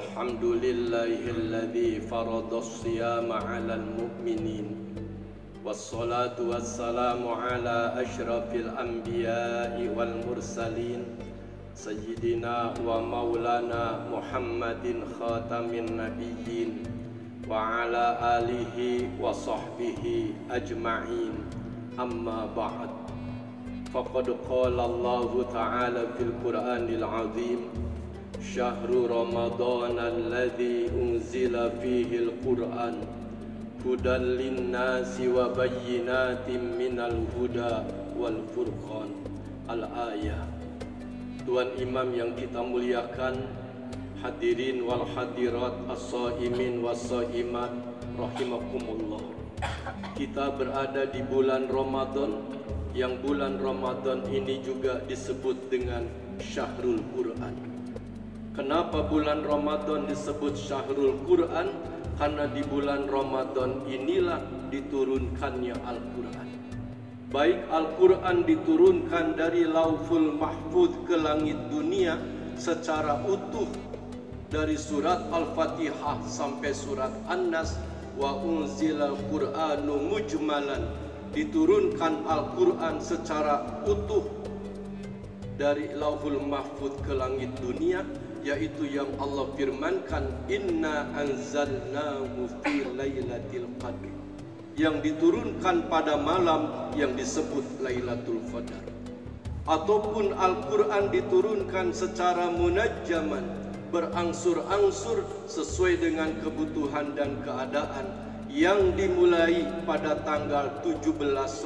الحمد لله الذي فرض الصيام على المؤمنين والصلاة والسلام على أشرف الأنبياء والمرسلين سيدنا ومولانا محمد خاتم النبيين وعلى آله وصحبه أجمعين أما بعد فقد قال الله تعالى في القرآن العظيم شهر رمضان الذي أنزل فيه القرآن هدى للناس وبينات من الهدى والفرقان الآية. Tuan Imam yang kita muliakan, hadirin wal hadirat, as-saimin was-saimat rahimakumullah. Kita berada di bulan Ramadan, yang bulan Ramadan ini juga disebut dengan Syahrul Quran. Kenapa bulan Ramadan disebut Syahrul Quran? Karena di bulan Ramadan inilah diturunkannya Al-Quran. Baik Al-Quran diturunkan dari Lauhul Mahfuz ke langit dunia secara utuh, dari surat Al-Fatihah sampai surat An-Nas. Wa unzilal Qur'anu mujmalan, diturunkan Al-Quran secara utuh dari Lauhul Mahfuz ke langit dunia, yaitu yang Allah firmankan inna anzalnahu fi lailatul qadr, yang diturunkan pada malam yang disebut Lailatul Qadar. Ataupun Al-Quran diturunkan secara munajjaman, berangsur-angsur sesuai dengan kebutuhan dan keadaan, yang dimulai pada tanggal 17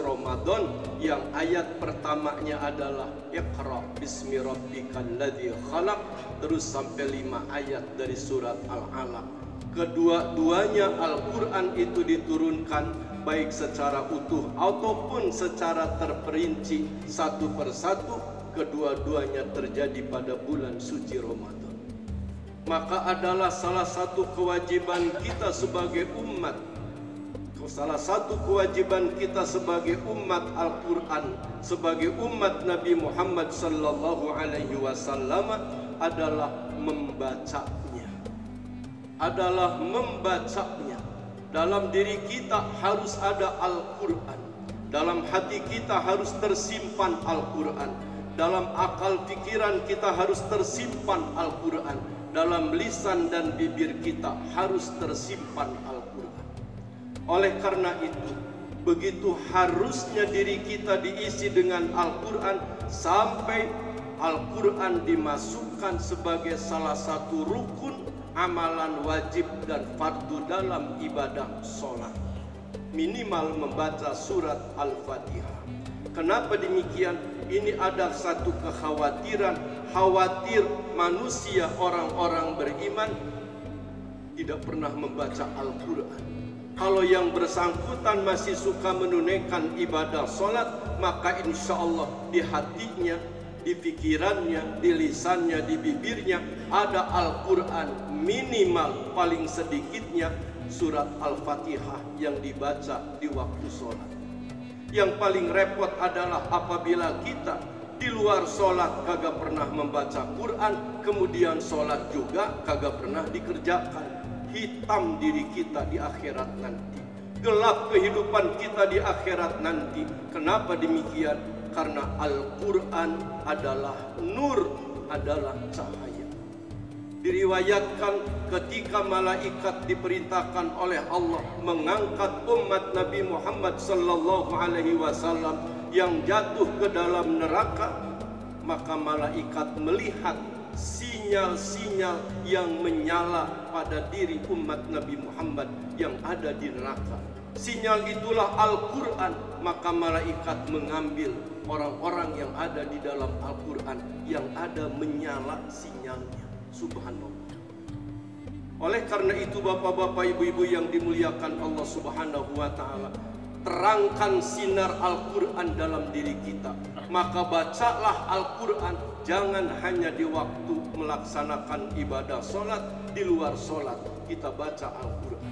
Ramadan, yang ayat pertamanya adalah Iqra bismi rabbikal ladzi khalaq, terus sampai 5 ayat dari surat Al-Alaq. Kedua-duanya Al-Quran itu diturunkan baik secara utuh ataupun secara terperinci satu persatu. Kedua-duanya terjadi pada bulan suci Ramadan. Maka adalah salah satu kewajiban kita sebagai umat, salah satu kewajiban kita sebagai umat Al-Quran, sebagai umat Nabi Muhammad sallallahu alaihi wasallam adalah membacanya. Dalam diri kita harus ada Al-Quran. Dalam hati kita harus tersimpan Al-Quran. Dalam akal pikiran kita harus tersimpan Al-Quran. Dalam lisan dan bibir kita harus tersimpan Al-Quran. Oleh karena itu, begitu harusnya diri kita diisi dengan Al-Quran, sampai Al-Quran dimasukkan sebagai salah satu rukun amalan wajib dan fardu dalam ibadah sholat. Minimal membaca surat Al-Fatihah. Kenapa demikian? Ini ada satu kekhawatiran, khawatir manusia, orang-orang beriman tidak pernah membaca Al-Quran. Kalau yang bersangkutan masih suka menunaikan ibadah sholat, maka insya Allah di hatinya, di pikirannya, di lisannya, di bibirnya ada Al-Quran. Minimal paling sedikitnya surat Al-Fatihah yang dibaca di waktu sholat. Yang paling repot adalah apabila kita di luar sholat kagak pernah membaca Quran, kemudian sholat juga kagak pernah dikerjakan. Hitam diri kita di akhirat nanti, gelap kehidupan kita di akhirat nanti. Kenapa demikian? Karena Al-Quran adalah nur, adalah cahaya. Diriwayatkan ketika malaikat diperintahkan oleh Allah mengangkat umat Nabi Muhammad sallallahu alaihi wasallam yang jatuh ke dalam neraka, maka malaikat melihat sinyal-sinyal yang menyala pada diri umat Nabi Muhammad yang ada di neraka. Sinyal itulah Al-Quran. Maka malaikat mengambil orang-orang yang ada di dalam Al-Quran yang ada menyala sinyalnya. Subhanallah. Oleh karena itu, bapak-bapak, ibu-ibu yang dimuliakan Allah Subhanahu wa ta'ala, terangkan sinar Al-Quran dalam diri kita. Maka bacalah Al-Quran, jangan hanya di waktu melaksanakan ibadah sholat. Di luar sholat kita baca Al-Quran.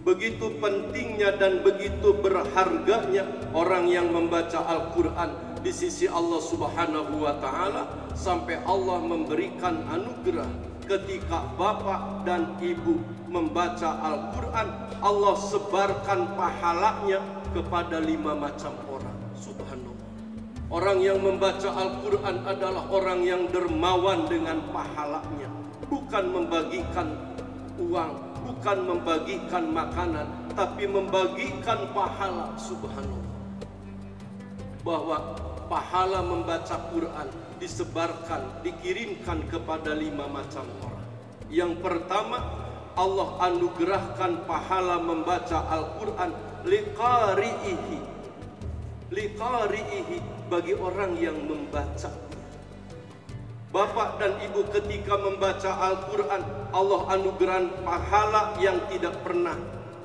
Begitu pentingnya dan begitu berharganya orang yang membaca Al-Quran di sisi Allah Subhanahu wa ta'ala, sampai Allah memberikan anugerah ketika bapak dan ibu membaca Al-Quran, Allah sebarkan pahalanya kepada 5 macam orang. Subhanallah. Orang yang membaca Al-Quran adalah orang yang dermawan dengan pahalanya, bukan membagikan uang, bukan membagikan makanan, tapi membagikan pahala. Subhanallah. Bahwa pahala membaca Quran disebarkan, dikirimkan kepada 5 macam orang. Yang pertama, Allah anugerahkan pahala membaca Al-Quran liqari'ihi, bagi orang yang membaca. Bapak dan ibu ketika membaca Al-Quran, Allah anugerahkan pahala yang tidak pernah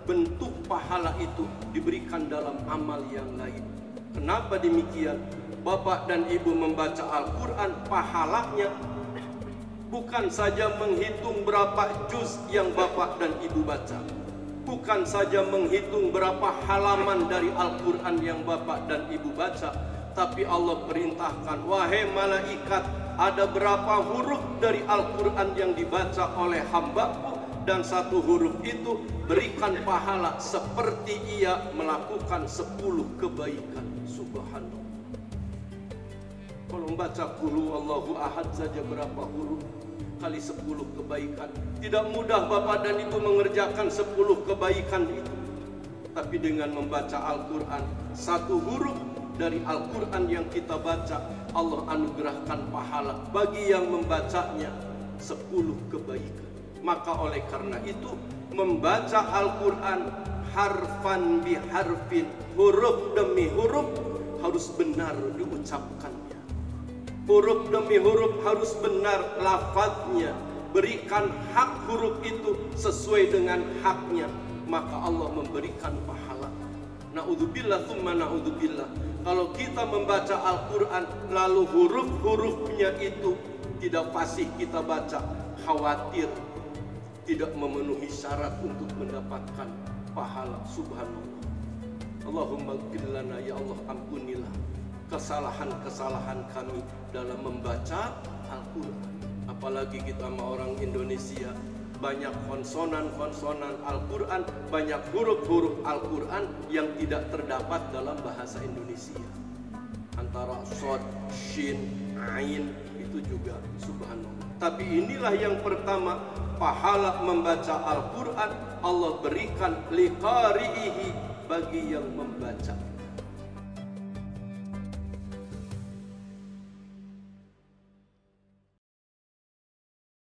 bentuk pahala itu diberikan dalam amal yang lain. Kenapa demikian? Bapak dan ibu membaca Al-Quran, pahalanya bukan saja menghitung berapa juz yang bapak dan ibu baca, bukan saja menghitung berapa halaman dari Al-Quran yang bapak dan ibu baca, tapi Allah perintahkan, wahai malaikat, ada berapa huruf dari Al-Quran yang dibaca oleh hambaku, dan 1 huruf itu berikan pahala seperti ia melakukan 10 kebaikan. Subhanallah. Kalau membaca qul huwallahu ahad saja berapa huruf kali 10 kebaikan. Tidak mudah bapak dan ibu mengerjakan 10 kebaikan itu. Tapi dengan membaca Al-Quran, 1 huruf dari Al-Quran yang kita baca, Allah anugerahkan pahala bagi yang membacanya 10 kebaikan. Maka oleh karena itu, membaca Al-Quran harfan biharfin, huruf demi huruf harus benar diucapkannya. Huruf demi huruf harus benar lafadznya. Berikan hak huruf itu sesuai dengan haknya, maka Allah memberikan pahala. Na'udzubillah tsumma na'udzubillah. Kalau kita membaca Al-Quran lalu huruf-hurufnya itu tidak fasih kita baca, khawatir tidak memenuhi syarat untuk mendapatkan pahala. Subhanallah. Allahumma ighfir lana, ya Allah ampunilah kesalahan-kesalahan kami dalam membaca Al-Quran. Apalagi kita sama orang Indonesia, banyak konsonan-konsonan Al-Quran, banyak huruf-huruf Al-Quran yang tidak terdapat dalam bahasa Indonesia. Antara shod, shin, ain itu juga. Subhanallah. Tapi inilah yang pertama, pahala membaca Al-Quran Allah berikan liqari'ihi, bagi yang membaca.